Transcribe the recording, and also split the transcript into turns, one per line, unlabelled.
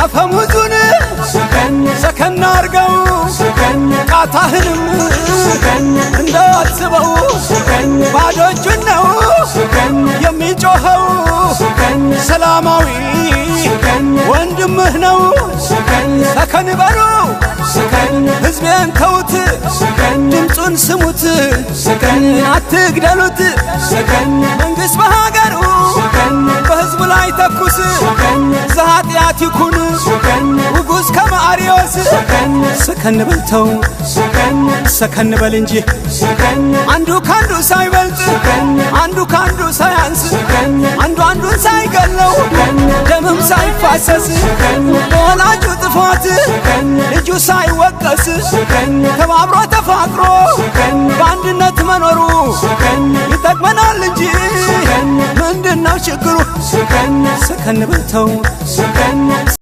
አፈሙዙን ሰከን አርገው ቃታህንም እንዳትስበው ባዶ እጁን ነው የሚጮኸው ሰላማዊ ወንድምህ ነው ሰከን በሉ ሕዝቤን ተውት ድምፁን ስሙት አትግደሉት መንግሥት በሀገሩ በሕዝቡ ላይ ተኩስ ዘኃጢአት ይኩን ውጉዝ ከመአርዮስ ሰከን በልተው ሰከን በል እንጂ አንዱ ካንዱ ሳይበልጥ አንዱ ካንዱ ሳያንስ አንዱ አንዱን ሳይገለው ደምም ሳይፋሰስ በወላጁ ጥፋት ልጁ ሳይወቀስ ተባብሮ ተፋቅሮ በአንድነት መኖሩ ይጠቅመናል እንጂ ምንድነው ችግሩ ሰከን በልተው